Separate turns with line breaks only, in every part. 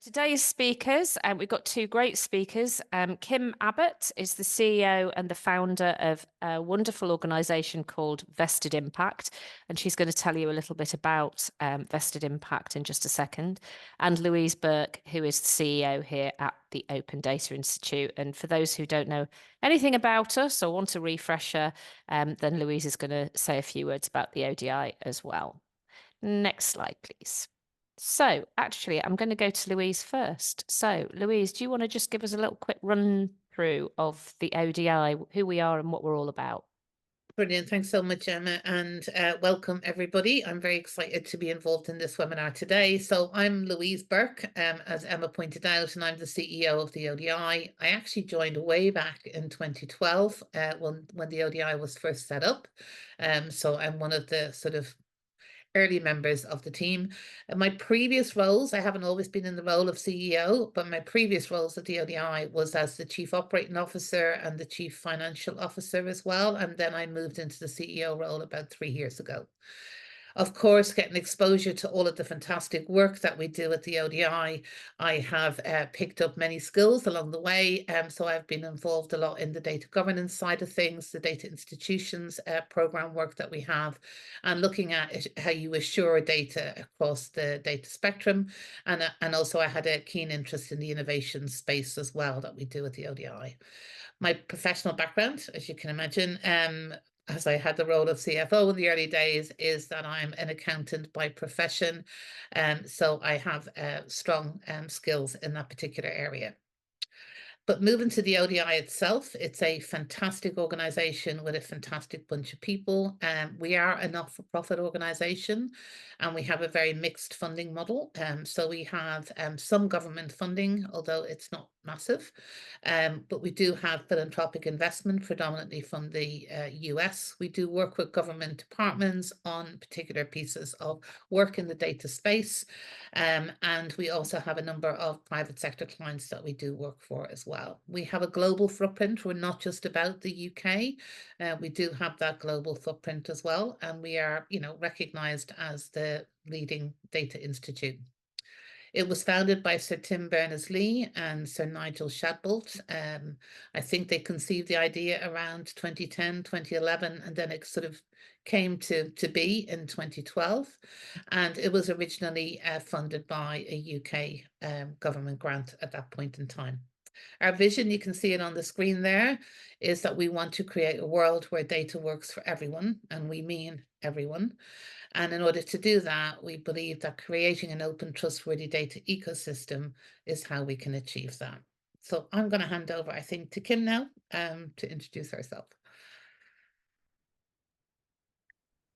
Today's speakers, we've got two great speakers. Kim Abbott is the CEO and the founder of a wonderful organisation called Vested Impact, and she's going to tell you a little bit about Vested Impact in just a second. And Louise Burke, who is the CEO here at the Open Data Institute. And for those who don't know anything about us or want a refresher, then Louise is going to say a few words about the ODI as well. Next slide, please. So actually, I'm going to go to Louise first. So Louise, do you want to just give us a little quick run through of the ODI, who we are and what we're all about?
Brilliant. Thanks so much, Emma, and welcome everybody. I'm very excited to be involved in this webinar today. So I'm Louise Burke, as Emma pointed out, and I'm the CEO of the ODI. I actually joined way back in 2012 when the ODI was first set up. So I'm one of the sort of early members of the team. My previous roles, I haven't always been in the role of CEO, but my previous roles at the ODI was as the Chief Operating Officer and the Chief Financial Officer as well. And then I moved into the CEO role about 3 years ago. Of course, getting exposure to all of the fantastic work that we do at the ODI, I have picked up many skills along the way. So I've been involved a lot in the data governance side of things, the data institutions program work that we have, and looking at how you assure data across the data spectrum. And also I had a keen interest in the innovation space as well that we do at the ODI. My professional background, as you can imagine, as I had the role of CFO in the early days, is that I'm an accountant by profession. So I have strong skills in that particular area. But moving to the ODI itself, it's a fantastic organization with a fantastic bunch of people. We are a not-for-profit organization, and we have a very mixed funding model. So we have some government funding, although it's not massive. But we do have philanthropic investment, predominantly from the US. We do work with government departments on particular pieces of work in the data space. And we also have a number of private sector clients that we do work for as well. We have a global footprint. We're not just about the UK. We do have that global footprint as well. And we are, recognized as the leading data institute. It was founded by Sir Tim Berners-Lee and Sir Nigel Shadbolt. I think they conceived the idea around 2010, 2011, and then it sort of came to be in 2012. And it was originally funded by a UK government grant at that point in time. Our vision, you can see it on the screen there, is that we want to create a world where data works for everyone, and we mean everyone. And in order to do that, we believe that creating an open, trustworthy data ecosystem is how we can achieve that. So I'm going to hand over, I think, to Kim now to introduce herself.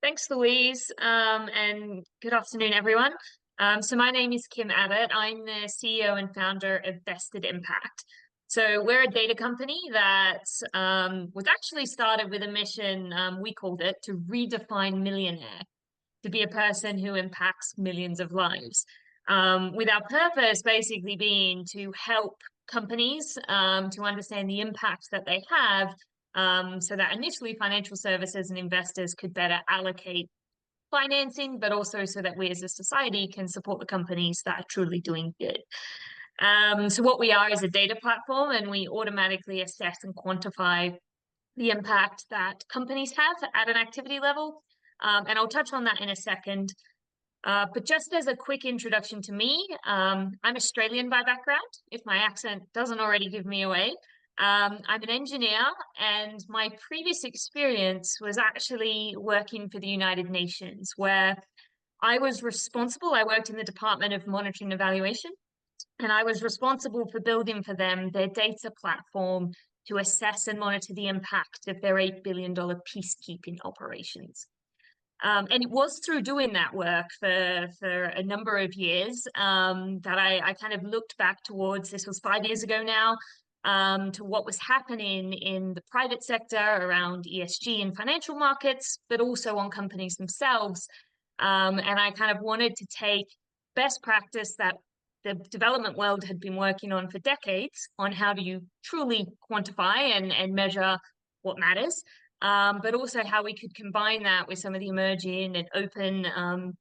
Thanks, Louise, and good afternoon, everyone. So my name is Kim Abbott. I'm the CEO and founder of Vested Impact. So we're a data company that was actually started with a mission, we called it, to redefine millionaire, to be a person who impacts millions of lives. With our purpose basically being to help companies to understand the impact that they have, so that initially financial services and investors could better allocate financing, but also so that we as a society can support the companies that are truly doing good. So what we are is a data platform, and we automatically assess and quantify the impact that companies have at an activity level. And I'll touch on that in a second. But just as a quick introduction to me, I'm Australian by background, if my accent doesn't already give me away. I'm an engineer, and my previous experience was actually working for the United Nations, where I worked in the Department of Monitoring and Evaluation, and I was responsible for building for them their data platform to assess and monitor the impact of their $8 billion peacekeeping operations. And it was through doing that work for a number of years that I kind of looked back towards, this was 5 years ago now, to what was happening in the private sector around ESG and financial markets, but also on companies themselves. And I kind of wanted to take best practice that the development world had been working on for decades on how do you truly quantify and measure what matters, but also how we could combine that with some of the emerging and open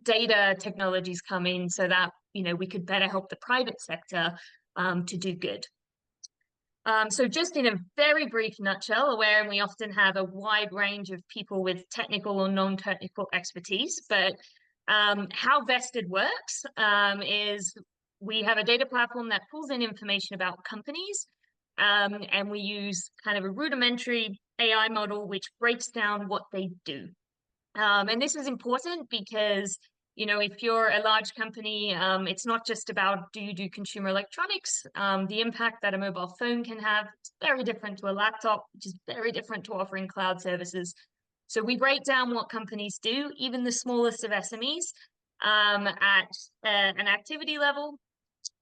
data technologies coming so that we could better help the private sector to do good. So just in a very brief nutshell, aware we often have a wide range of people with technical or non-technical expertise, but how Vested works is we have a data platform that pulls in information about companies, and we use kind of a rudimentary AI model which breaks down what they do. And this is important because if you're a large company, it's not just about do you do consumer electronics. The impact that a mobile phone can have is very different to a laptop, which is very different to offering cloud services. So we break down what companies do, even the smallest of SMEs, at an activity level.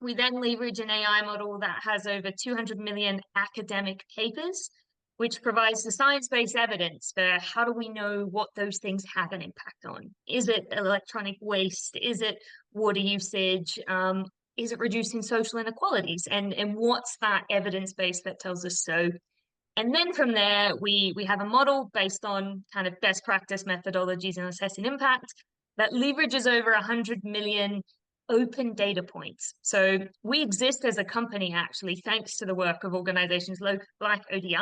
We then leverage an AI model that has over 200 million academic papers, which provides the science-based evidence for how do we know what those things have an impact on. Is it electronic waste? Is it water usage? Is it reducing social inequalities? And what's that evidence base that tells us so? And then from there, we have a model based on kind of best practice methodologies in assessing impact that leverages over 100 million open data points. So we exist as a company, actually, thanks to the work of organizations like ODI,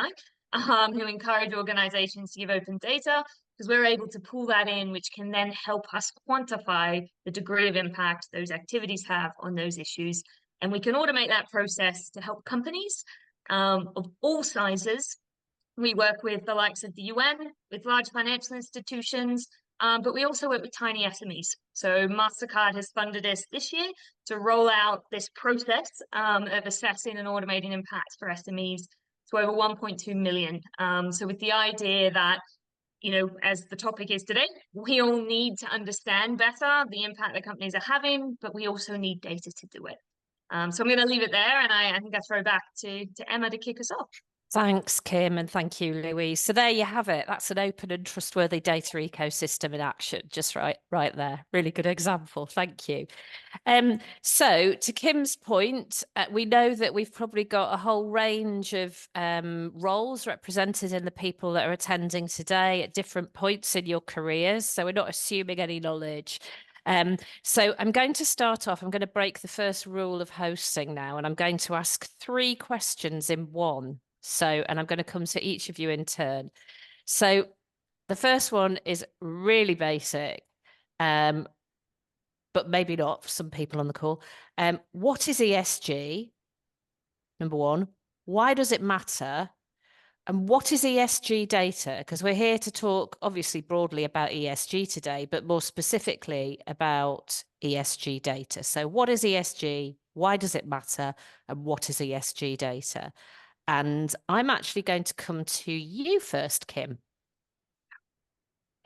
who encourage organizations to give open data, because we're able to pull that in, which can then help us quantify the degree of impact those activities have on those issues. And we can automate that process to help companies of all sizes. We work with the likes of the UN, with large financial institutions, but we also work with tiny SMEs. So MasterCard has funded us this year to roll out this process of assessing and automating impacts for SMEs to over 1.2 million. So with the idea that, as the topic is today, we all need to understand better the impact that companies are having, but we also need data to do it. So I'm going to leave it there, and I think I throw back to Emma to kick us off.
Thanks, Kim, and thank you, Louise. So there you have it. That's an open and trustworthy data ecosystem in action, just right there. Really good example. Thank you. So to Kim's point, we know that we've probably got a whole range of roles represented in the people that are attending today at different points in your careers. So we're not assuming any knowledge. So I'm going to start off, I'm going to break the first rule of hosting now, and I'm going to ask 3 questions in one. So, and I'm going to come to each of you in turn. So the first one is really basic, but maybe not for some people on the call. What is ESG? Number 1. Why does it matter? And what is ESG data? Because we're here to talk obviously broadly about ESG today, but more specifically about ESG data. So what is ESG? Why does it matter? And what is ESG data? And I'm actually going to come to you first, Kim.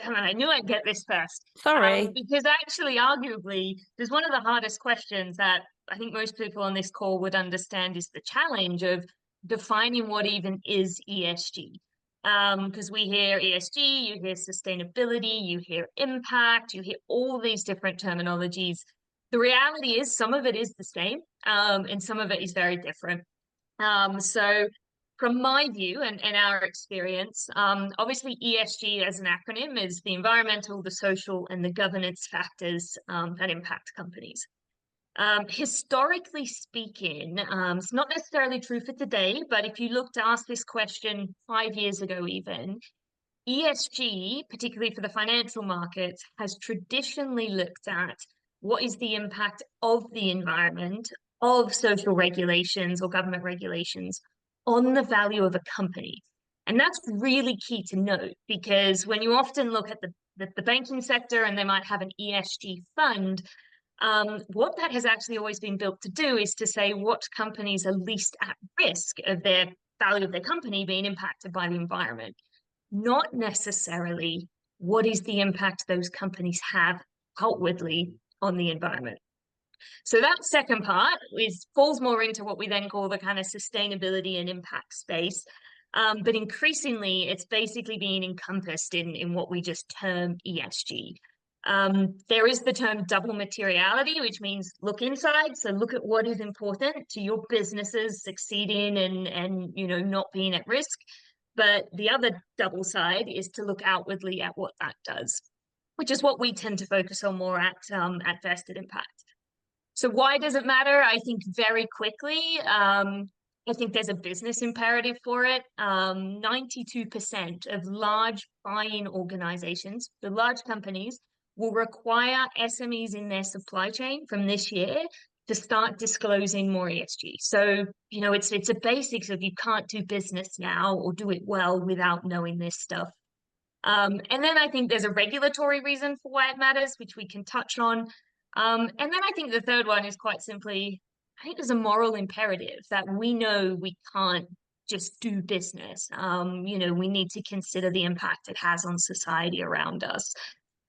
I knew I'd get this first.
Sorry.
Because actually, arguably, there's one of the hardest questions that I think most people on this call would understand is the challenge of defining what even is ESG. Because we hear ESG, you hear sustainability, you hear impact, you hear all these different terminologies. The reality is some of it is the same, and some of it is very different. So from my view and our experience, obviously ESG as an acronym is the environmental, the social, and the governance factors that impact companies. Historically speaking, it's not necessarily true for today, but if you look to ask this question 5 years ago even, ESG, particularly for the financial markets, has traditionally looked at what is the impact of the environment, of social regulations or government regulations on the value of a company. And that's really key to note, because when you often look at the banking sector and they might have an ESG fund, what that has actually always been built to do is to say what companies are least at risk of their value of their company being impacted by the environment, not necessarily what is the impact those companies have outwardly on the environment. So that second part falls more into what we then call the kind of sustainability and impact space. But increasingly, it's basically being encompassed in what we just term ESG. There is the term double materiality, which means look inside. So look at what is important to your businesses succeeding and not being at risk. But the other double side is to look outwardly at what that does, which is what we tend to focus on more at Vested Impact. So why does it matter? I think very quickly, I think there's a business imperative for it. 92% of large buying organizations, the large companies, will require SMEs in their supply chain from this year to start disclosing more ESG. So, it's a basics of you can't do business now or do it well without knowing this stuff. And then I think there's a regulatory reason for why it matters, which we can touch on. And then I think the third one is quite simply, I think there's a moral imperative that we know we can't just do business. We need to consider the impact it has on society around us.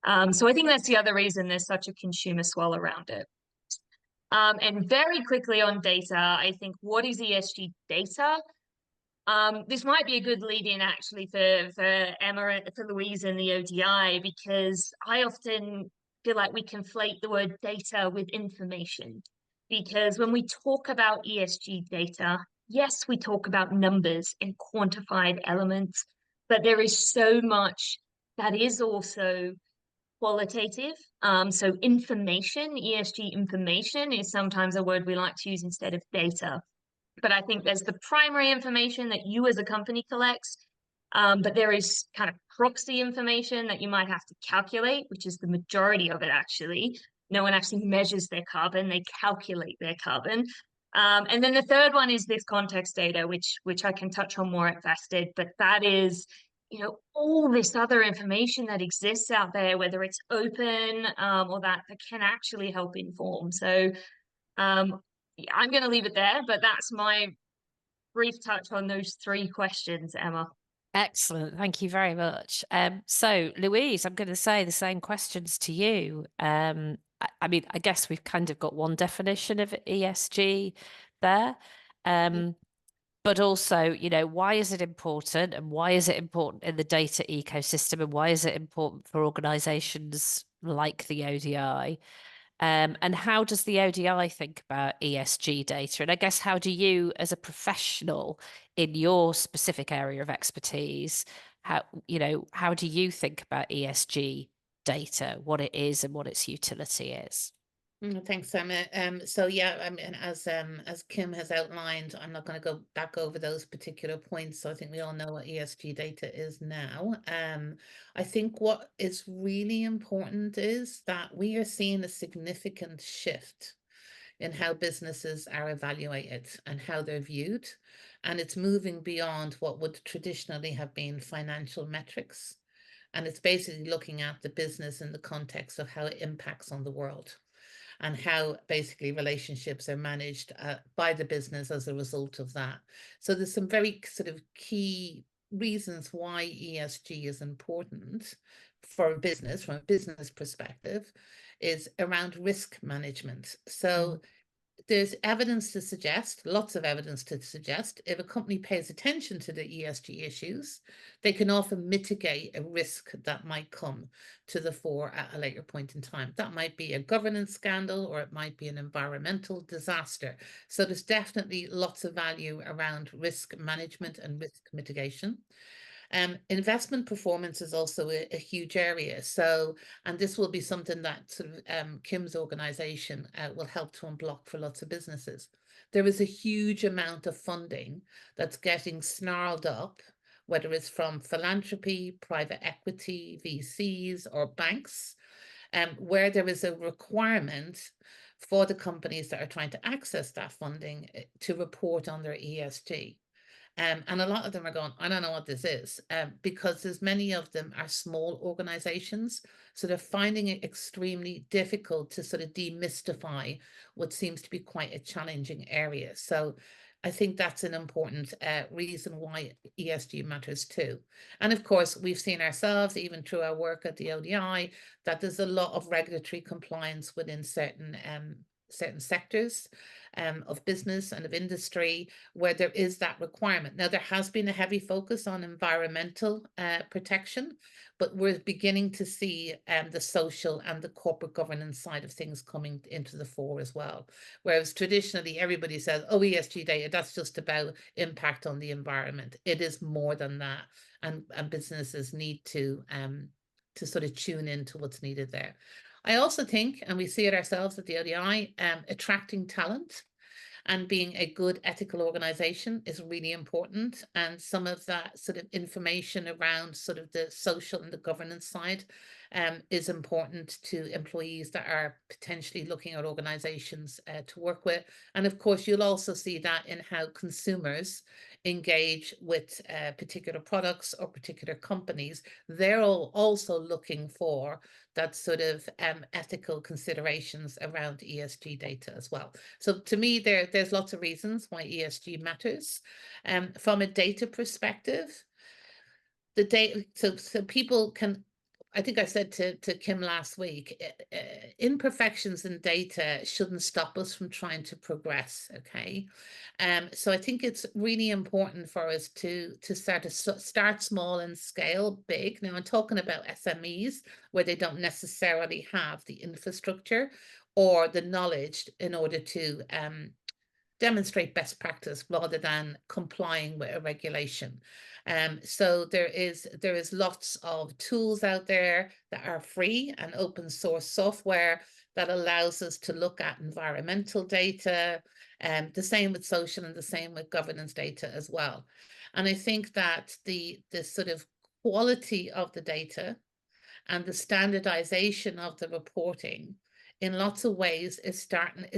So I think that's the other reason there's such a consumer swell around it. And very quickly on data, I think, what is ESG data? This might be a good lead in actually for Emma, for Louise and the ODI, because I often feel like we conflate the word data with information. Because when we talk about ESG data, yes, we talk about numbers and quantified elements, but there is so much that is also qualitative. So information, ESG information is sometimes a word we like to use instead of data. But I think there's the primary information that you as a company collects, but there is kind of proxy information that you might have to calculate, which is the majority of it actually. No one actually measures their carbon, they calculate their carbon. And then the third one is this context data, which I can touch on more at Vested, but that is, all this other information that exists out there, whether it's open or that can actually help inform. So I'm going to leave it there, but that's my brief touch on those three questions, Emma.
Excellent. Thank you very much. So, Louise, I'm going to say the same questions to you. I mean, I guess we've kind of got one definition of ESG there. But also, why is it important, and why is it important in the data ecosystem, and why is it important for organizations like the ODI? And how does the ODI think about ESG data? And I guess, how do you, as a professional in your specific area of expertise, how do you think about ESG data, what it is and what its utility is?
Thanks, Emma. So yeah, I mean, as Kim has outlined, I'm not going to go back over those particular points. So I think we all know what ESG data is now. I think what is really important is that we are seeing a significant shift in how businesses are evaluated and how they're viewed, and it's moving beyond what would traditionally have been financial metrics, and it's basically looking at the business in the context of how it impacts on the world, and how basically relationships are managed by the business as a result of that. So there's some very sort of key reasons why ESG is important for a business, from a business perspective, is around risk management. So there's evidence to suggest, lots of evidence to suggest, if a company pays attention to the ESG issues, they can often mitigate a risk that might come to the fore at a later point in time. That might be a governance scandal, or it might be an environmental disaster. So there's definitely lots of value around risk management and risk mitigation. Investment performance is also a huge area. So, and this will be something that sort of Kim's organization will help to unblock for lots of businesses. There is a huge amount of funding that's getting snarled up, whether it's from philanthropy, private equity, VCs, or banks, where there is a requirement for the companies that are trying to access that funding to report on their ESG. And a lot of them are going, I don't know what this is, because as many of them are small organizations, so they're finding it extremely difficult to sort of demystify what seems to be quite a challenging area. So I think that's an important reason why ESG matters too. And of course, we've seen ourselves, even through our work at the ODI, that there's a lot of regulatory compliance within certain sectors of business and of industry where there is that requirement. Now, there has been a heavy focus on environmental protection, but we're beginning to see the social and the corporate governance side of things coming into the fore as well. Whereas traditionally everybody says, oh, ESG data, that's just about impact on the environment. It is more than that. And businesses need to sort of tune into what's needed there. I also think, and we see it ourselves at the ODI, attracting talent and being a good ethical organization is really important. And some of that sort of information around sort of the social and the governance side is important to employees that are potentially looking at organizations to work with. And of course, you'll also see that in how consumers engage with particular products or particular companies. They're all also looking for that sort of ethical considerations around ESG data as well. So to me, there's lots of reasons why ESG matters. From a data perspective, the data, so people can, I think I said to Kim last week, imperfections in data shouldn't stop us from trying to progress, okay? So I think it's really important for us to start small and scale big. Now I'm talking about SMEs where they don't necessarily have the infrastructure or the knowledge in order to demonstrate best practice rather than complying with a regulation. So there is lots of tools out there that are free and open source software that allows us to look at environmental data, the same with social and the same with governance data as well. And I think that the sort of quality of the data and the standardization of the reporting in lots of ways is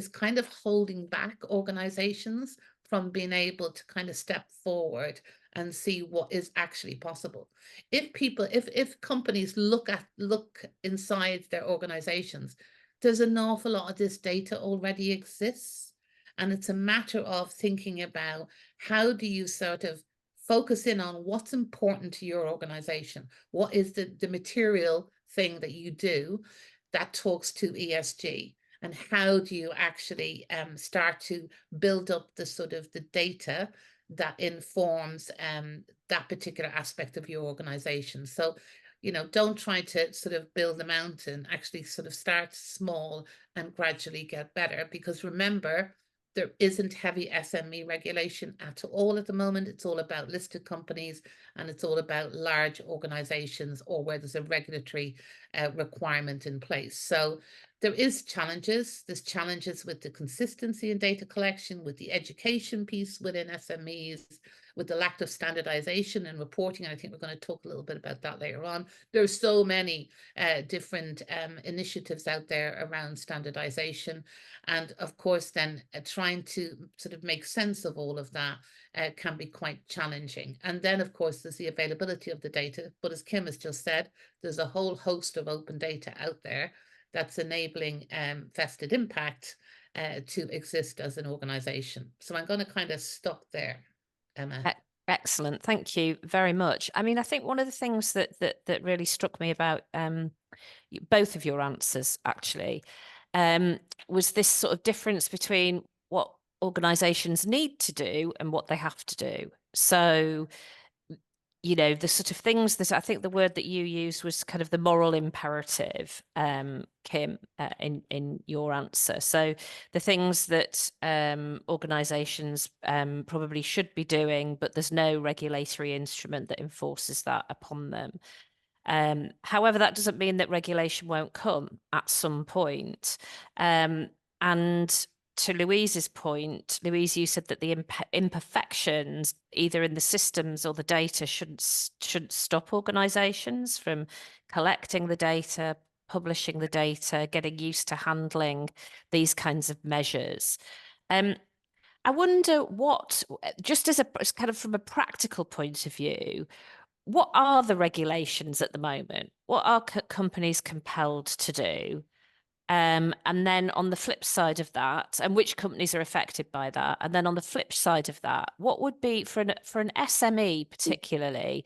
kind of holding back organizations from being able to kind of step forward and see what is actually possible. If companies look inside their organizations, there's an awful lot of this data already exists. And it's a matter of thinking about how do you sort of focus in on what's important to your organization. What is the material thing that you do that talks to ESG? And how do you actually start to build up the sort of the data that informs that particular aspect of your organization? So, you know, don't try to sort of build a mountain, actually sort of start small and gradually get better. Because remember, there isn't heavy SME regulation at all at the moment. It's all about listed companies and it's all about large organizations or where there's a regulatory requirement in place. So there is challenges. There's challenges with the consistency in data collection, with the education piece within SMEs, with the lack of standardization and reporting. And I think we're going to talk a little bit about that later on. There's so many different initiatives out there around standardization. And of course, then trying to sort of make sense of all of that can be quite challenging. And then, of course, there's the availability of the data. But as Kim has just said, there's a whole host of open data out there that's enabling vested impact to exist as an organization. So I'm going to kind of stop there, Emma.
Excellent. Thank you very much. I mean, I think one of the things that really struck me about both of your answers actually was this sort of difference between what organizations need to do and what they have to do. So, you know, the sort of things that I think the word that you used was kind of the moral imperative, Kim, in your answer. So the things that organizations probably should be doing, but there's no regulatory instrument that enforces that upon them. However, that doesn't mean that regulation won't come at some point. And to Louise's point, Louise, you said that the imperfections, either in the systems or the data, shouldn't stop organizations from collecting the data, publishing the data, getting used to handling these kinds of measures. I wonder what, just as kind of from a practical point of view, what are the regulations at the moment? What are companies compelled to do? And then on the flip side of that, and which companies are affected by that? And then on the flip side of that, what would be for an SME particularly,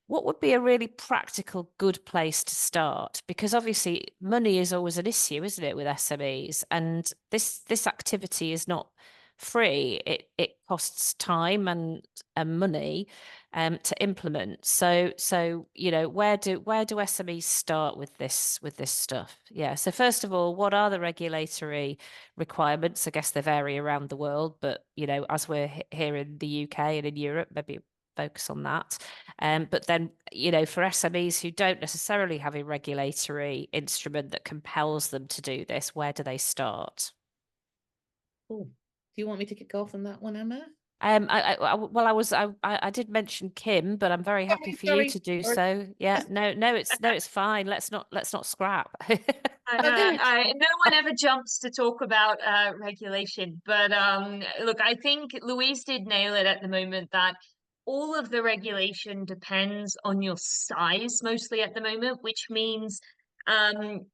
what would be a really practical, good place to start? Because obviously money is always an issue, isn't it, with SMEs? And this activity is not free. It costs time and money to implement. So you know, where do SMEs start with this stuff? Yeah. So first of all, what are the regulatory requirements? I guess they vary around the world, but you know, as we're here in the UK and in Europe, maybe focus on that. But then, you know, for SMEs who don't necessarily have a regulatory instrument that compels them to do this, where do they start?
Oh, do you want me to kick off on that one, Emma?
I did mention Kim, but I'm very happy for you to do so. Yeah, no, it's fine. Let's not scrap.
I know, no one ever jumps to talk about regulation, but look, I think Louise did nail it at the moment that all of the regulation depends on your size mostly at the moment, which means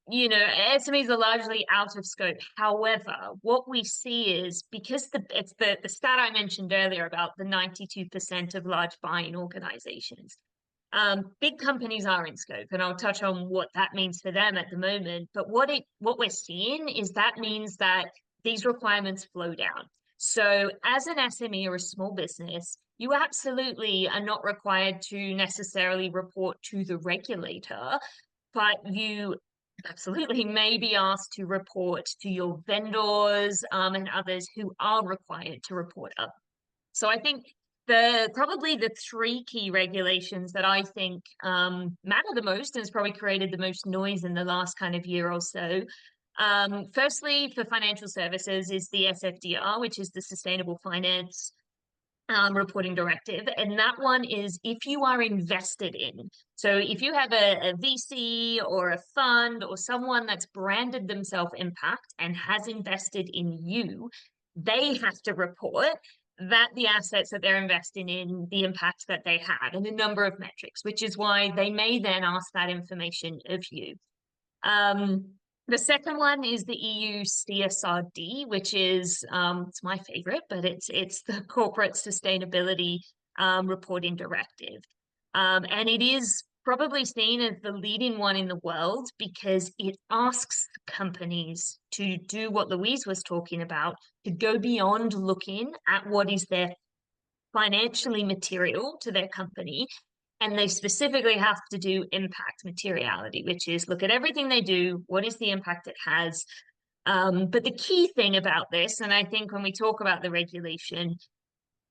you know, SMEs are largely out of scope. However, what we see is because it's the stat I mentioned earlier about the 92% of large buying organizations. Big companies are in scope, and I'll touch on what that means for them at the moment. But what we're seeing is that means that these requirements flow down. So as an SME or a small business, you absolutely are not required to necessarily report to the regulator, but you absolutely may be asked to report to your vendors and others who are required to report up. So I think probably the three key regulations that I think matter the most and has probably created the most noise in the last kind of year or so. Firstly, for financial services is the SFDR, which is the Sustainable Finance Reporting Directive. And that one is if you are invested in. So if you have a VC or a fund or someone that's branded themselves impact and has invested in you, they have to report that the assets that they're investing in, the impact that they had, and a number of metrics, which is why they may then ask that information of you. The second one is the EU CSRD, which is it's my favorite, but it's the Corporate Sustainability Reporting Directive, and it is probably seen as the leading one in the world because it asks companies to do what Louise was talking about, to go beyond looking at what is their financially material to their company. And they specifically have to do impact materiality, which is look at everything they do, what is the impact it has. But the key thing about this, and I think when we talk about the regulation,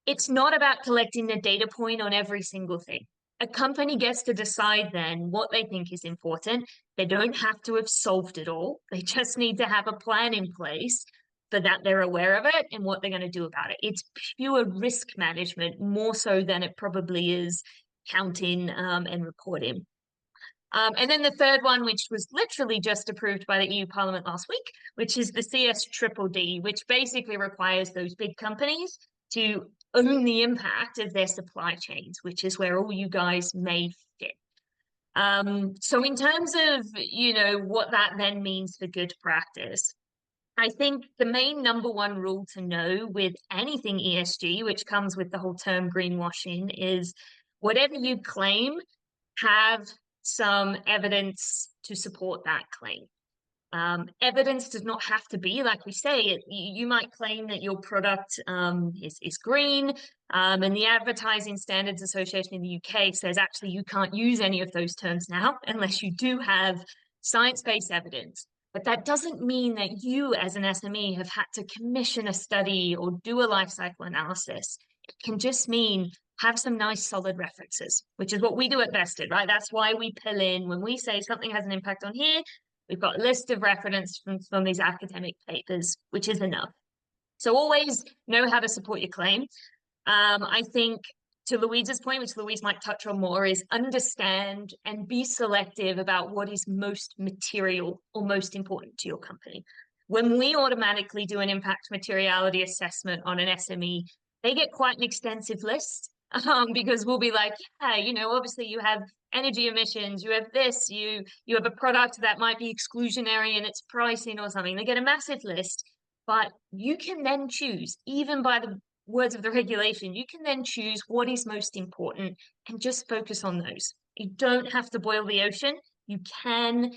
it's not about collecting the data point on every single thing. A company gets to decide then what they think is important. They don't have to have solved it all. They just need to have a plan in place so that they're aware of it and what they're going to do about it. It's pure risk management more so than it probably is counting and recording. And then the third one, which was literally just approved by the EU Parliament last week, which is the CSDDD, which basically requires those big companies to own the impact of their supply chains, which is where all you guys may fit. So in terms of, you know, what that then means for good practice, I think the main number one rule to know with anything ESG, which comes with the whole term greenwashing, is whatever you claim, have some evidence to support that claim. Evidence does not have to be, like we say, you might claim that your product is green, and the Advertising Standards Association in the UK says actually you can't use any of those terms now unless you do have science-based evidence. But that doesn't mean that you as an SME have had to commission a study or do a life cycle analysis. It can just mean have some nice solid references, which is what we do at Vested, right? That's why we pull in, when we say something has an impact on here, we've got a list of reference from these academic papers, which is enough. So always know how to support your claim. I think to Louise's point, which Louise might touch on more, is understand and be selective about what is most material or most important to your company. When we automatically do an impact materiality assessment on an SME, they get quite an extensive list because we'll be like, yeah, you know, obviously you have energy emissions, you have this, you have a product that might be exclusionary in its pricing or something. They get a massive list, but you can then choose, even by the words of the regulation, you can then choose what is most important and just focus on those. You don't have to boil the ocean. You can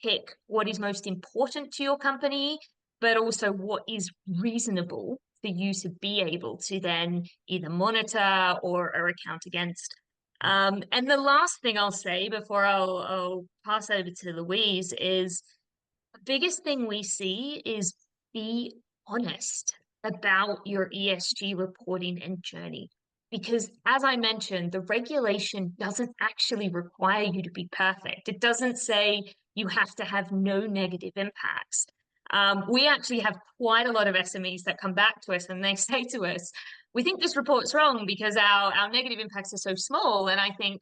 pick what is most important to your company, but also what is reasonable for you to be able to then either monitor or account against. And the last thing I'll say before I'll pass over to Louise is the biggest thing we see is be honest about your ESG reporting and journey. because, as I mentioned, the regulation doesn't actually require you to be perfect. It doesn't say you have to have no negative impacts. We actually have quite a lot of SMEs that come back to us and they say to us, we think this report's wrong because our negative impacts are so small. And I think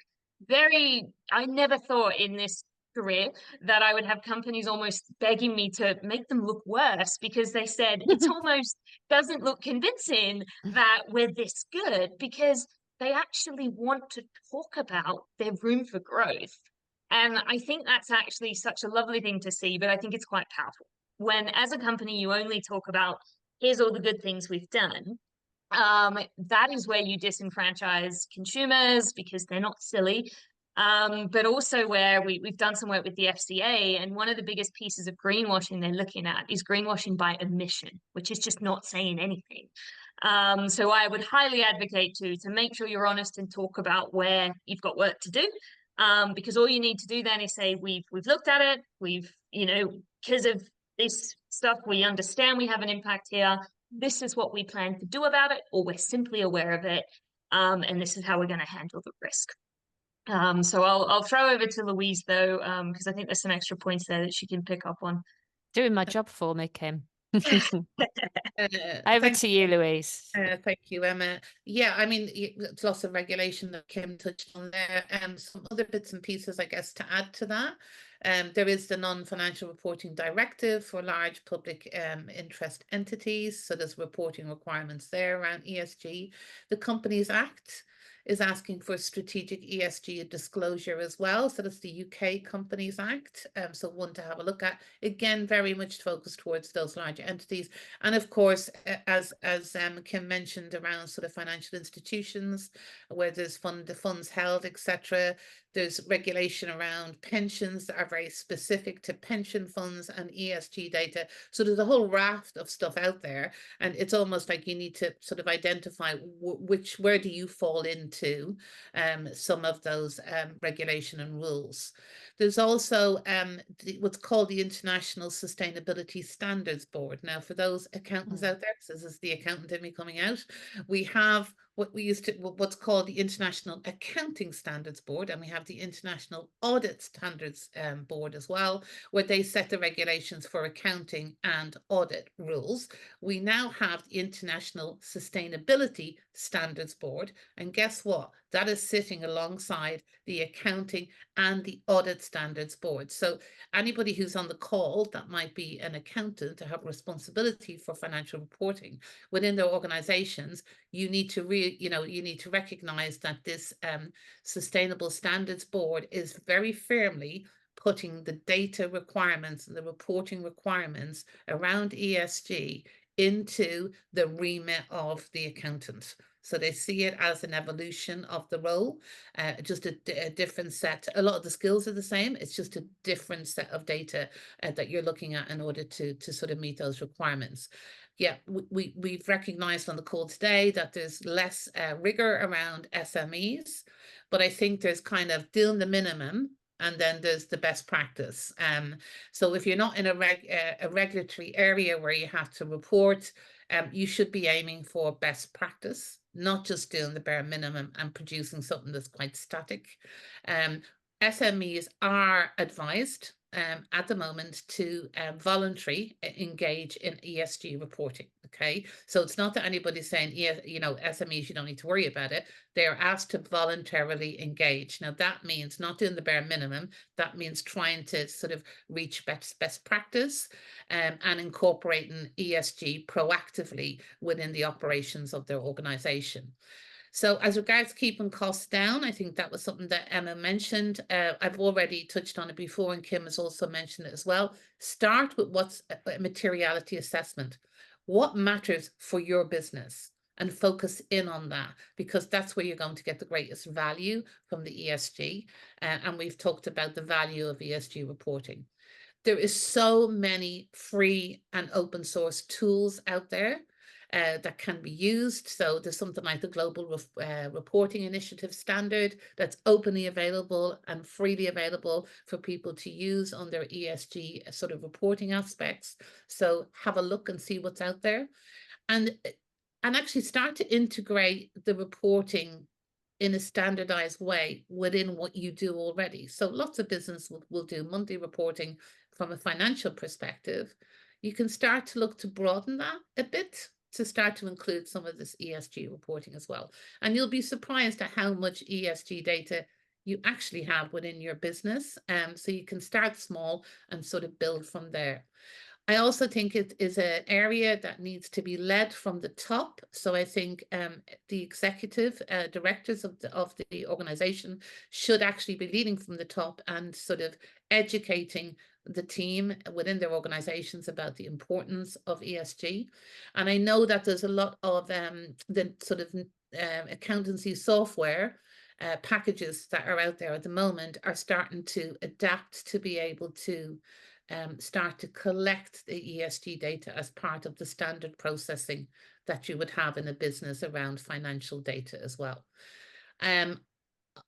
I never thought in this career that I would have companies almost begging me to make them look worse, because they said it's almost doesn't look convincing that we're this good, because they actually want to talk about their room for growth. And I think that's actually such a lovely thing to see, but I think it's quite powerful when, as a company, you only talk about here's all the good things we've done. That is where you disenfranchise consumers because they're not silly. But also where we've done some work with the FCA, and one of the biggest pieces of greenwashing they're looking at is greenwashing by omission, which is just not saying anything. So I would highly advocate to make sure you're honest and talk about where you've got work to do. Because all you need to do then is say, we've looked at it, because of this stuff, we understand we have an impact here. This is what we plan to do about it, or we're simply aware of it. And this is how we're going to handle the risk. So I'll throw over to Louise though, because I think there's some extra points there that she can pick up on.
Doing my job for me, Kim. Over
Thank
to you, Louise.
Thank you, Emma. Yeah, I mean, it's lots of regulation that Kim touched on there, and some other bits and pieces, I guess, to add to that. There is the non-financial reporting directive for large public interest entities. So there's reporting requirements there around ESG. The Companies Act is asking for strategic ESG disclosure as well. So that's the UK Companies Act. So one to have a look at. Again, very much focused towards those large entities. And of course, as Kim mentioned, around sort of financial institutions, where there's funds held, etc. There's regulation around pensions that are very specific to pension funds and ESG data. So there's a whole raft of stuff out there, and it's almost like you need to sort of identify where do you fall into some of those regulation and rules. There's also what's called the International Sustainability Standards Board. Now, for those accountants out there, because this is the accountant in me coming out, we have what's called the International Accounting Standards Board, and we have the International Audit Standards Board as well, where they set the regulations for accounting and audit rules. We now have the International Sustainability Standards Board, and guess what? That is sitting alongside the Accounting and the Audit Standards Board. So anybody who's on the call that might be an accountant to have responsibility for financial reporting within their organizations, you need to recognize that this Sustainable Standards Board is very firmly putting the data requirements and the reporting requirements around ESG into the remit of the accountant. So they see it as an evolution of the role, just a different set. A lot of the skills are the same. It's just a different set of data that you're looking at in order to sort of meet those requirements. Yeah, we've recognized on the call today that there's less rigor around SMEs, but I think there's kind of doing the minimum, and then there's the best practice. So if you're not in a regulatory area where you have to report, you should be aiming for best practice, not just doing the bare minimum and producing something that's quite static. SMEs are advised at the moment to voluntarily engage in ESG reporting. Okay, so it's not that anybody's saying, yeah, SMEs, you don't need to worry about it. They are asked to voluntarily engage. Now that means not doing the bare minimum. That means trying to sort of reach best practice and incorporating ESG proactively within the operations of their organization. So as regards keeping costs down, I think that was something that Emma mentioned. I've already touched on it before, and Kim has also mentioned it as well. Start with what's a materiality assessment. What matters for your business? And focus in on that, because that's where you're going to get the greatest value from the ESG. And we've talked about the value of ESG reporting. There is so many free and open source tools out there that can be used. So there's something like the Global Reporting Initiative Standard that's openly available and freely available for people to use on their ESG sort of reporting aspects. So have a look and see what's out there. And and actually start to integrate the reporting in a standardized way within what you do already. So lots of business will do monthly reporting from a financial perspective. You can start to look to broaden that a bit to start to include some of this ESG reporting as well. And you'll be surprised at how much ESG data you actually have within your business. So you can start small and sort of build from there. I also think it is an area that needs to be led from the top. So I think the executive directors of the organization should actually be leading from the top and sort of educating the team within their organizations about the importance of ESG. And I know that there's a lot of the sort of accountancy software packages that are out there at the moment are starting to adapt to be able to start to collect the ESG data as part of the standard processing that you would have in a business around financial data as well.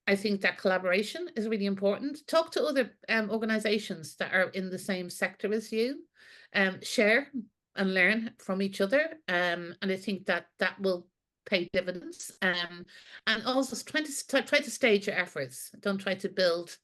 I think that collaboration is really important. Talk to other organizations that are in the same sector as you, share and learn from each other. And I think that will pay dividends. And also try to stage your efforts. Don't try to build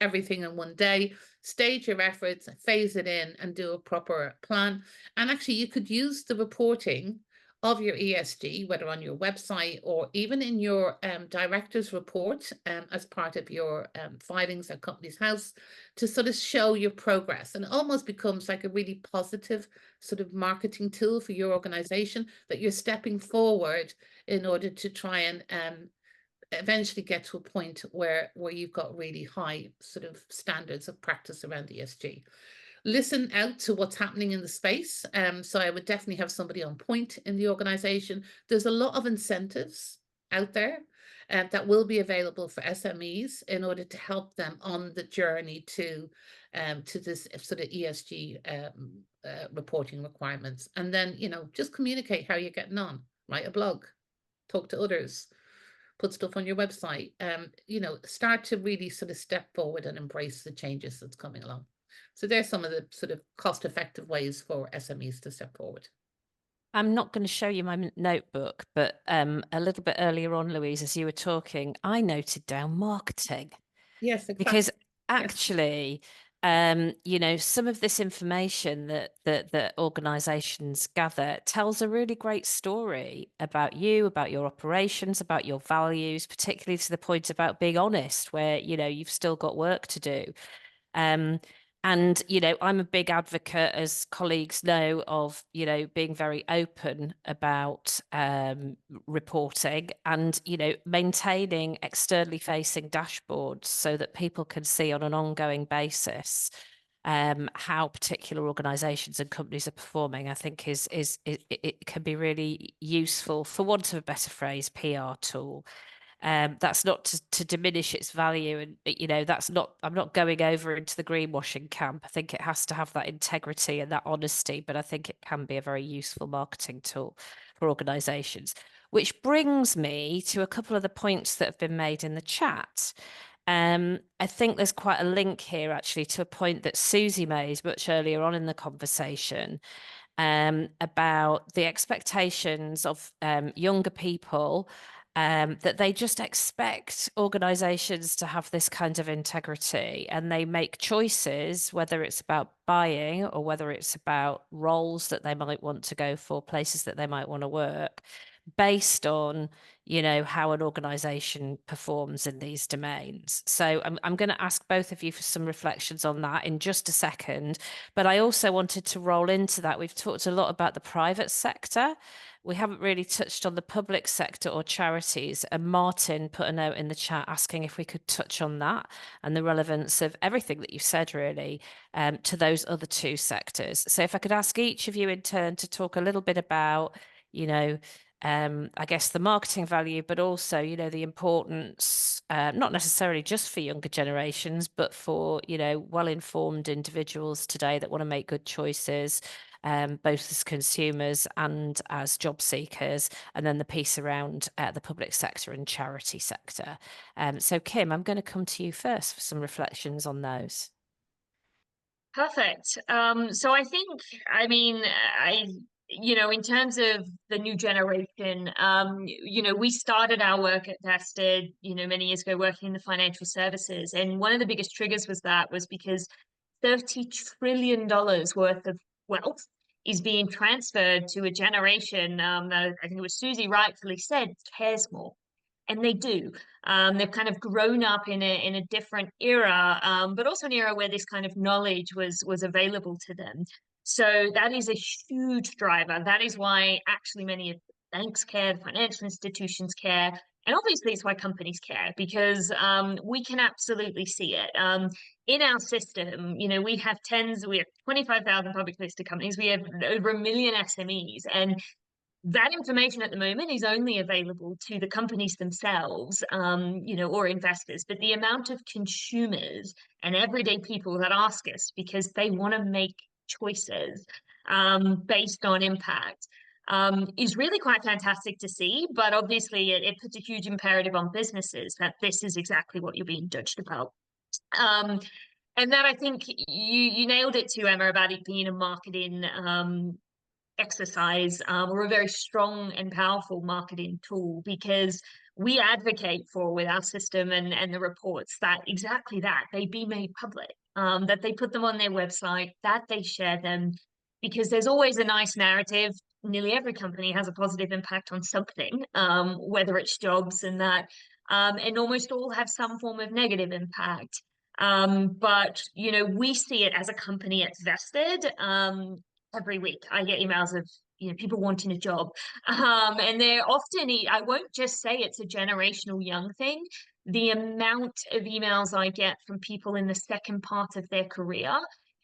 everything in one day. Stage your efforts, phase it in, and do a proper plan. And actually, you could use the reporting of your ESG, whether on your website or even in your director's report as part of your filings at Companies House, to sort of show your progress. And it almost becomes like a really positive sort of marketing tool for your organization that you're stepping forward in order to try and eventually get to a point where you've got really high sort of standards of practice around ESG. Listen out to what's happening in the space. So I would definitely have somebody on point in the organization. There's a lot of incentives out there that will be available for SMEs in order to help them on the journey to this sort of ESG reporting requirements. And then, just communicate how you're getting on. Write a blog, talk to others, put stuff on your website, start to really sort of step forward and embrace the changes that's coming along. So there's some of the sort of cost-effective ways for SMEs to step forward.
I'm not going to show you my notebook, but a little bit earlier on, Louise, as you were talking, I noted down marketing.
Yes, exactly.
Because actually, some of this information that organizations gather tells a really great story about you, about your operations, about your values, particularly to the point about being honest, where, you've still got work to do. And, I'm a big advocate, as colleagues know, of, being very open about reporting and, maintaining externally facing dashboards so that people can see on an ongoing basis how particular organizations and companies are performing. I think it can be really useful, for want of a better phrase, PR tool. That's not to diminish its value, and I'm not going over into the greenwashing camp. I think it has to have that integrity and that honesty, but I think it can be a very useful marketing tool for organizations. Which brings me to a couple of the points that have been made in the chat. I think there's quite a link here actually to a point that Susie made much earlier on in the conversation about the expectations of younger people, that they just expect organizations to have this kind of integrity, and they make choices, whether it's about buying or whether it's about roles that they might want to go for, places that they might want to work, based on how an organization performs in these domains. So I'm going to ask both of you for some reflections on that in just a second, but I also wanted to roll into that. We've talked a lot about the private sector. We haven't really touched on the public sector or charities, and Martin put a note in the chat asking if we could touch on that and the relevance of everything that you said really to those other two sectors. So if I could ask each of you in turn to talk a little bit about I guess the marketing value, but also, the importance, not necessarily just for younger generations, but for, well-informed individuals today that want to make good choices, both as consumers and as job seekers, and then the piece around the public sector and charity sector. So Kim, I'm going to come to you first for some reflections on those.
Perfect. So I think, you know, in terms of the new generation, you know, we started our work at Vested, you know, many years ago working in the financial services. And one of the biggest triggers was because $30 trillion worth of wealth is being transferred to a generation that I think it was Susie rightfully said cares more. And they do. They've kind of grown up in a different era, but also an era where this kind of knowledge was available to them. So that is a huge driver. That is why actually many of the banks care, the financial institutions care, and obviously it's why companies care, because we can absolutely see it. In our system, you know, we have 25,000 public listed companies, we have over 1 million SMEs, and that information at the moment is only available to the companies themselves, you know, or investors. But the amount of consumers and everyday people that ask us because they want to make choices based on impact is really quite fantastic to see. But obviously, it puts a huge imperative on businesses that this is exactly what you're being judged about. And that, I think you nailed it too, Emma, about it being a marketing exercise or a very strong and powerful marketing tool, because we advocate for with our system and the reports that exactly that they be made public, that they put them on their website, that they share them, because there's always a nice narrative. Nearly every company has a positive impact on something, whether it's jobs and that, and almost all have some form of negative impact. But you know, we see it as a company at Vested. Every week I get emails of, you know, people wanting a job, and they're often, I won't just say it's a generational young thing. The amount of emails I get from people in the second part of their career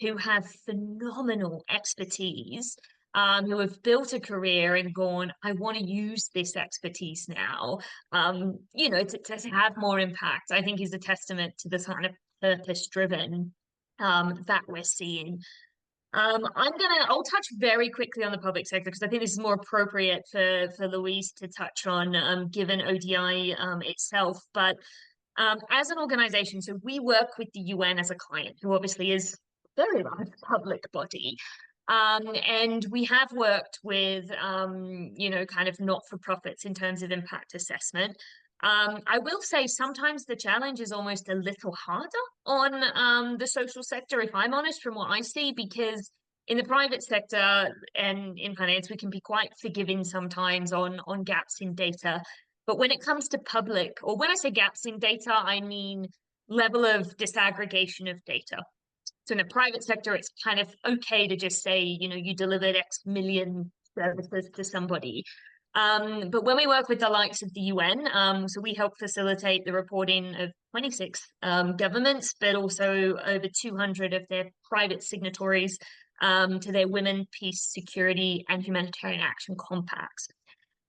who have phenomenal expertise, who have built a career and gone, I want to use this expertise now, you know, to have more impact, I think is a testament to the kind of purpose driven that we're seeing. I'll touch very quickly on the public sector because I think this is more appropriate for Louise to touch on, given ODI itself. But as an organization, so we work with the UN as a client, who obviously is a very large public body. And we have worked with, you know, kind of not-for-profits in terms of impact assessment. I will say sometimes the challenge is almost a little harder on the social sector, if I'm honest, from what I see, because in the private sector and in finance, we can be quite forgiving sometimes on gaps in data. But when it comes to public, or when I say gaps in data, I mean level of disaggregation of data. So in the private sector, it's kind of okay to just say, you know, you delivered X million services to somebody. But when we work with the likes of the UN, so we help facilitate the reporting of 26 governments, but also over 200 of their private signatories to their Women, Peace, Security, and Humanitarian Action Compacts.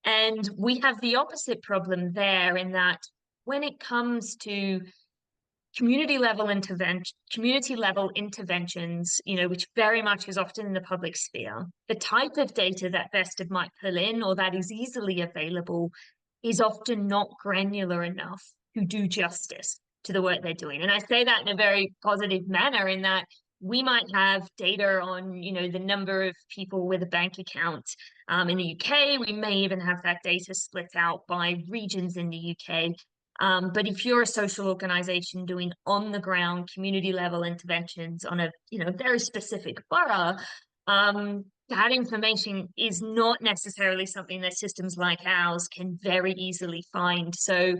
And we have the opposite problem there in that when it comes to community level interventions, you know, which very much is often in the public sphere, the type of data that Vested might pull in or that is easily available is often not granular enough to do justice to the work they're doing. And I say that in a very positive manner, in that we might have data on, you know, the number of people with a bank account in the UK. We may even have that data split out by regions in the UK. But if you're a social organization doing on the ground community level interventions on a, you know, very specific borough, that information is not necessarily something that systems like ours can very easily find. So,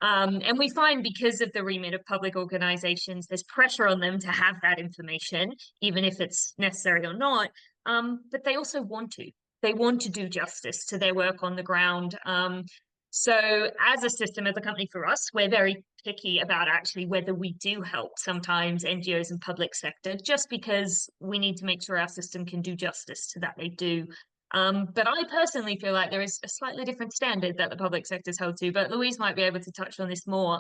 and we find because of the remit of public organizations, there's pressure on them to have that information, even if it's necessary or not. But they also want to. They want to do justice to their work on the ground. So as a system, as a company for us, we're very picky about actually whether we do help sometimes NGOs and public sector, just because we need to make sure our system can do justice to that they do. But I personally feel like there is a slightly different standard that the public sector is held to, but Louise might be able to touch on this more,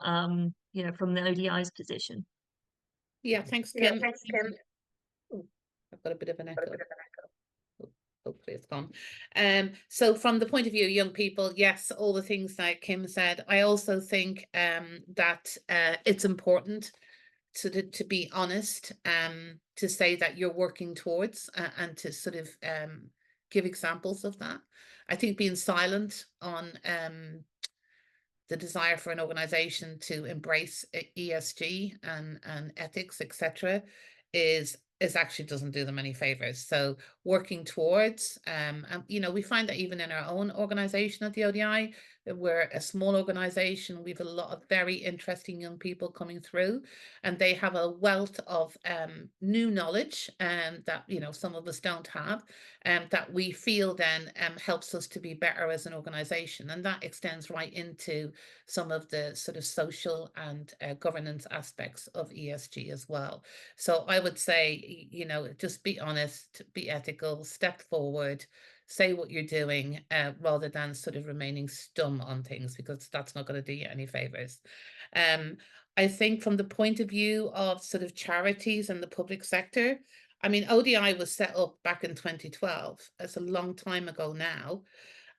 you know, from the ODI's position.
Yeah, thanks, Kim. Ooh, I've got a bit of an echo. Hopefully it's gone. So from the point of view of young people, yes, all the things that Kim said. I also think that it's important to be honest, to say that you're working towards and to sort of give examples of that. I think being silent on the desire for an organization to embrace ESG and ethics, etc., is actually doesn't do them any favors. So working towards, and you know, we find that even in our own organization at the ODI, we're a small organization. We have a lot of very interesting young people coming through, and they have a wealth of new knowledge that, you know, some of us don't have, that we feel then helps us to be better as an organization. And that extends right into some of the sort of social and governance aspects of ESG as well. So I would say, you know, just be honest, be ethical, step forward, say what you're doing, rather than sort of remaining stum on things, because that's not going to do you any favors. I think from the point of view of sort of charities and the public sector, I mean, ODI was set up back in 2012. That's a long time ago now.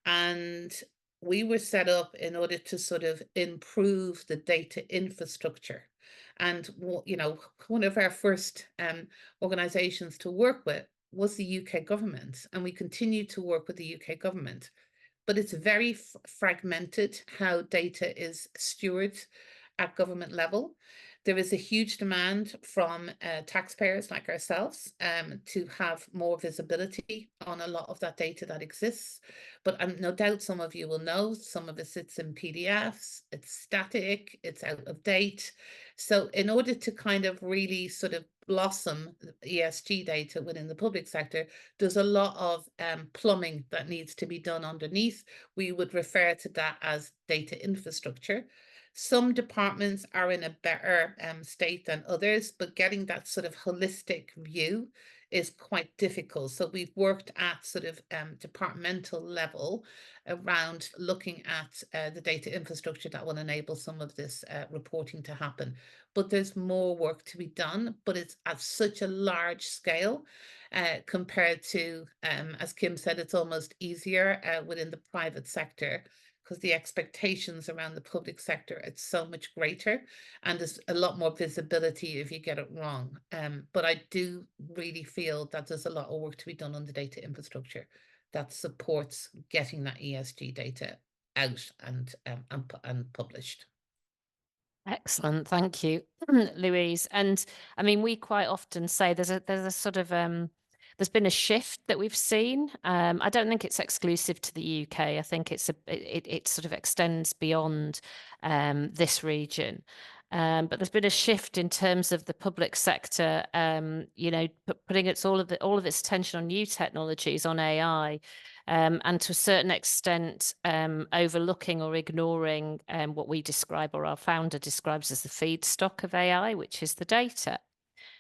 And we were set up in order to sort of improve the data infrastructure. And, you know, one of our first organizations to work with was the UK government, and we continue to work with the UK government. But it's very fragmented how data is stewarded at government level. There is a huge demand from taxpayers like ourselves to have more visibility on a lot of that data that exists. But no doubt some of you will know, some of it sits in PDFs, it's static, it's out of date. So in order to kind of really sort of blossom ESG data within the public sector, there's a lot of plumbing that needs to be done underneath. We would refer to that as data infrastructure. Some departments are in a better state than others, but getting that sort of holistic view is quite difficult. So we've worked at sort of departmental level around looking at the data infrastructure that will enable some of this reporting to happen. But there's more work to be done, but it's at such a large scale compared to, as Kim said, it's almost easier within the private sector, because the expectations around the public sector, it's so much greater, and there's a lot more visibility if you get it wrong. But I do really feel that there's a lot of work to be done on the data infrastructure that supports getting that ESG data out and published.
Excellent, thank you, Louise. And I mean, we quite often say there's a sort of there's been a shift that we've seen. I don't think it's exclusive to the UK. I think it sort of extends beyond this region. But there's been a shift in terms of the public sector, you know, putting all of its attention on new technologies, on AI, and to a certain extent overlooking or ignoring what we describe, or our founder describes, as the feedstock of AI, which is the data.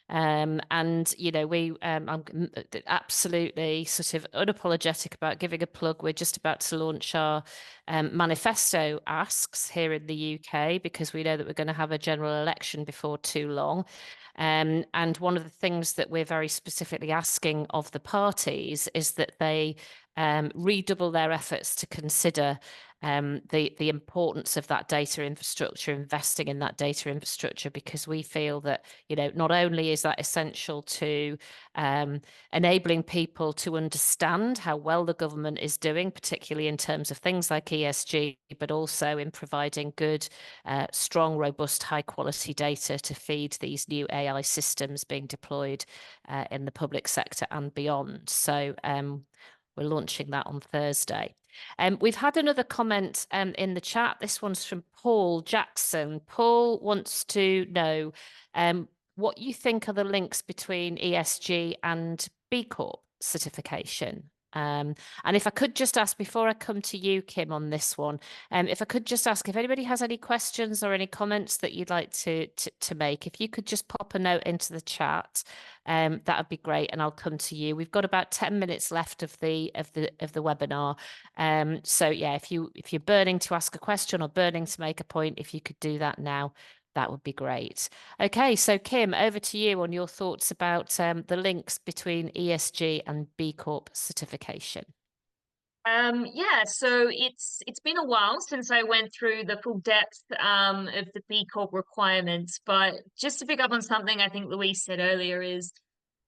And you know, I'm absolutely sort of unapologetic about giving a plug. We're just about to launch our manifesto asks here in the UK, because we know that we're going to have a general election before too long. And one of the things that we're very specifically asking of the parties is that they redouble their efforts to consider the importance of that data infrastructure, investing in that data infrastructure, because we feel that, you know, not only is that essential to enabling people to understand how well the government is doing, particularly in terms of things like ESG, but also in providing good, strong, robust, high quality data to feed these new AI systems being deployed in the public sector and beyond. So we're launching that on Thursday. We've had another comment in the chat. This one's from Paul Jackson. Paul wants to know what you think are the links between ESG and B Corp certification. And if I could just ask, before I come to you, Kim, on this one, if I could just ask if anybody has any questions or any comments that you'd like to make, if you could just pop a note into the chat, that would be great, and I'll come to you. We've got about 10 minutes left of the webinar. So yeah, if you're burning to ask a question or burning to make a point, if you could do that now, that would be great. Okay, so Kim, over to you on your thoughts about the links between ESG and B Corp certification.
Yeah, so it's been a while since I went through the full depth of the B Corp requirements, but just to pick up on something I think Louise said earlier is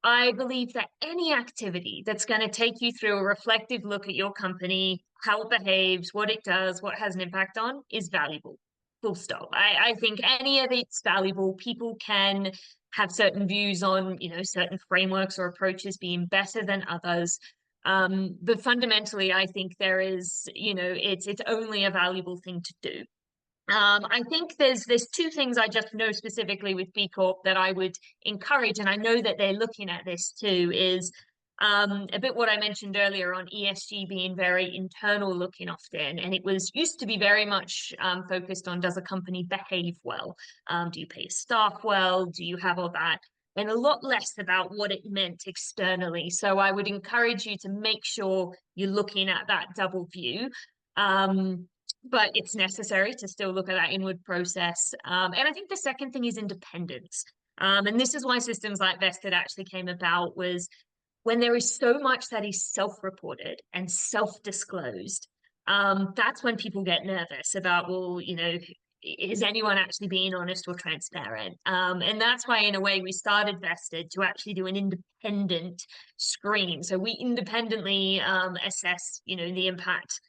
I believe that any activity that's going to take you through a reflective look at your company, how it behaves, what it does, what it has an impact on, is valuable. Full stop. I think any of it's valuable. People can have certain views on, certain frameworks or approaches being better than others. But fundamentally, I think there is, it's only a valuable thing to do. I think there's two things I just know specifically with B Corp that I would encourage, and I know that they're looking at this too, is a bit what I mentioned earlier on ESG being very internal looking often. And it was used to be very much focused on, does a company behave well? Do you pay your staff well? Do you have all that? And a lot less about what it meant externally. So I would encourage you to make sure you're looking at that double view. But it's necessary to still look at that inward process. And I think the second thing is independence. And this is why systems like Vested actually came about, was when there is so much that is self-reported and self-disclosed, that's when people get nervous about, well, is anyone actually being honest or transparent? And that's why, in a way, we started Vested to actually do an independent screen. So we independently assess, the impact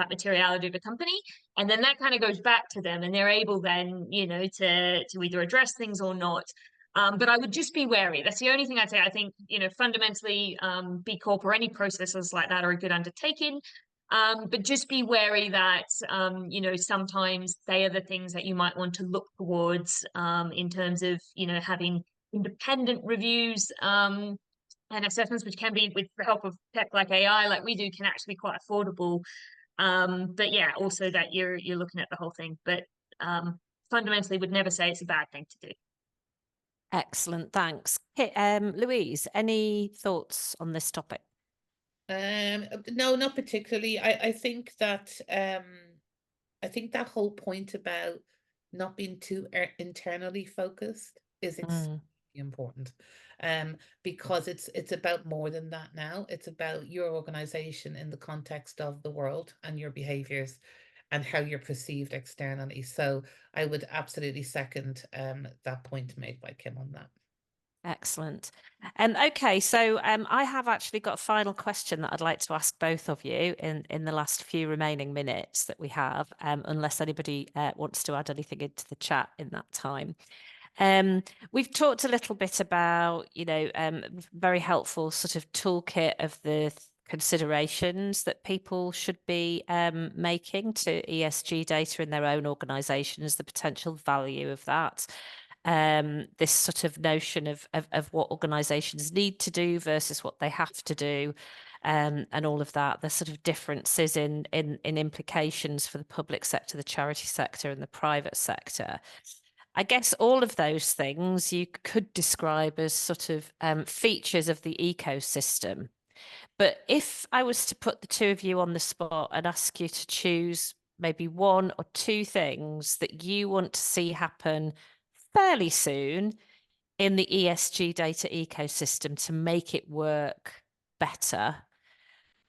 materiality of a company, and then that kind of goes back to them, and they're able then, to either address things or not. But I would just be wary. That's the only thing I'd say. I think, fundamentally, B Corp or any processes like that are a good undertaking. But just be wary that, sometimes they are the things that you might want to look towards in terms of, having independent reviews and assessments, which can be, with the help of tech like AI, like we do, can actually be quite affordable. But yeah, also that you're looking at the whole thing. But fundamentally, would never say it's a bad thing to do.
Excellent, thanks. Louise, any thoughts on this topic?
No, not particularly. I think that that whole point about not being too internally focused is extremely important. Because it's about more than that now. It's about your organization in the context of the world and your behaviors and how you're perceived externally. So I would absolutely second that point made by Kim on that.
Excellent. Okay, so I have actually got a final question that I'd like to ask both of you in the last few remaining minutes that we have, unless anybody wants to add anything into the chat in that time. We've talked a little bit about, very helpful sort of toolkit of the considerations that people should be making to ESG data in their own organizations, the potential value of that. This sort of notion of what organizations need to do versus what they have to do, and all of that, the sort of differences in implications for the public sector, the charity sector, and the private sector. I guess all of those things you could describe as sort of features of the ecosystem. But if I was to put the two of you on the spot and ask you to choose maybe one or two things that you want to see happen fairly soon in the ESG data ecosystem to make it work better,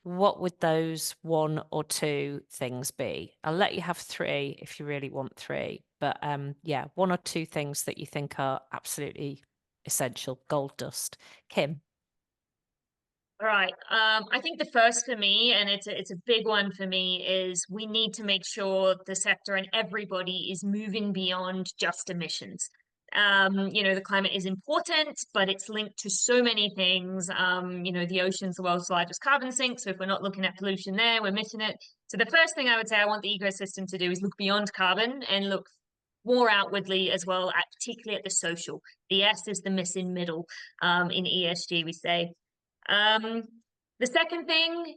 what would those one or two things be? I'll let you have three if you really want three, but yeah, one or two things that you think are absolutely essential, gold dust. Kim.
All right. I think the first for me, and it's a big one for me, is we need to make sure the sector and everybody is moving beyond just emissions. The climate is important, but it's linked to so many things. The ocean's the world's largest carbon sink. So if we're not looking at pollution there, we're missing it. So the first thing I would say I want the ecosystem to do is look beyond carbon and look more outwardly as well, particularly at the social. The S is the missing middle in ESG, we say. The second thing,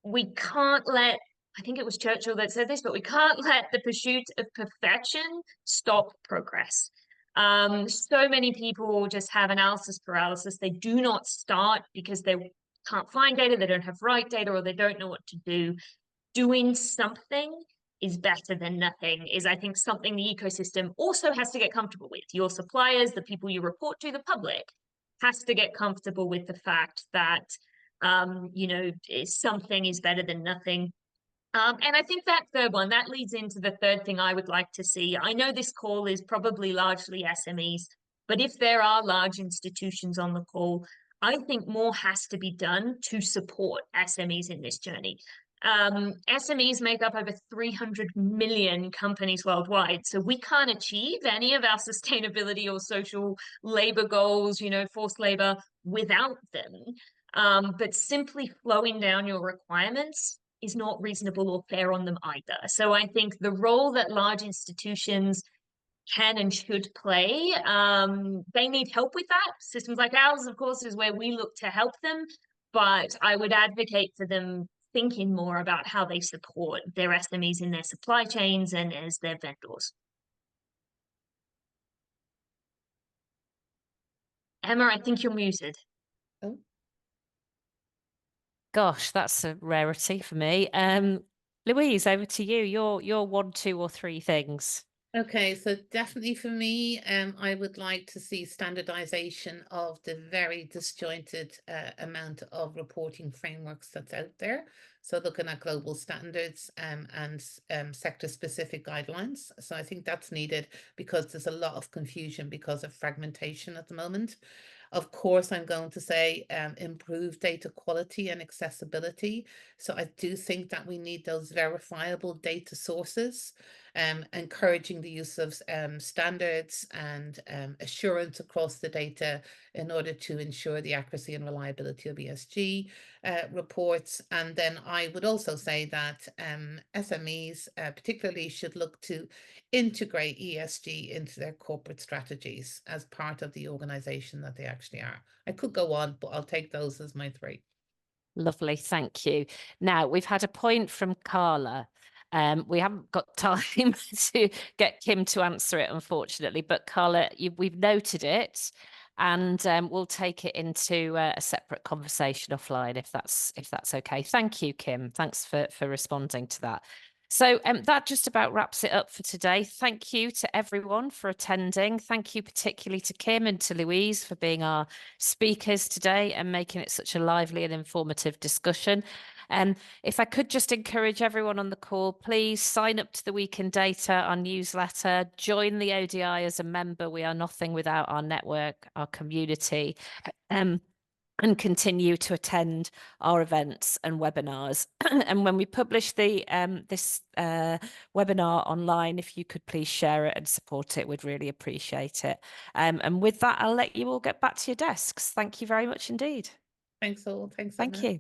we can't let, I think it was Churchill that said this, but we can't let the pursuit of perfection stop progress. So many people just have analysis paralysis. They do not start because they can't find data, they don't have right data, or they don't know what to do. Doing something is better than nothing, is I think something the ecosystem also has to get comfortable with. Your suppliers, the people you report to, the public, has to get comfortable with the fact that, something is better than nothing. And I think that third one, that leads into the third thing I would like to see. I know this call is probably largely SMEs, But if there are large institutions on the call, I think more has to be done to support SMEs in this journey. SMEs make up over 300 million companies worldwide. So we can't achieve any of our sustainability or social labor goals, forced labor, without them. But simply flowing down your requirements is not reasonable or fair on them either. So I think the role that large institutions can and should play, they need help with that. Systems like ours, of course, is where we look to help them. But I would advocate for them thinking more about how they support their SMEs in their supply chains and as their vendors. Emma, I think you're muted.
Oh.
Gosh, that's a rarity for me. Louise, over to you. Your 1, 2, or 3 things.
Okay, so definitely for me, I would like to see standardization of the very disjointed amount of reporting frameworks that's out there. So looking at global standards and sector-specific guidelines. So I think that's needed because there's a lot of confusion because of fragmentation at the moment. Of course, I'm going to say improve data quality and accessibility. So I do think that we need those verifiable data sources, encouraging the use of standards and assurance across the data in order to ensure the accuracy and reliability of ESG reports. And then I would also say that SMEs particularly should look to integrate ESG into their corporate strategies as part of the organization that they actually are. I could go on, but I'll take those as my 3.
Lovely, thank you. Now, we've had a point from Carla. We haven't got time to get Kim to answer it, unfortunately, but Carla, we've noted it, and we'll take it into a separate conversation offline if that's okay. Thank you, Kim. Thanks for responding to that. So that just about wraps it up for today. Thank you to everyone for attending. Thank you particularly to Kim and to Louise for being our speakers today and making it such a lively and informative discussion. If I could just encourage everyone on the call, please sign up to the Week in Data, our newsletter, join the ODI as a member. We are nothing without our network, our community. And continue to attend our events and webinars. And when we publish the this webinar online, if you could please share it and support it, we'd really appreciate it. And with that, I'll let you all get back to your desks. Thank you very much indeed.
Thanks all. Thanks,
Thank
Emma.
you.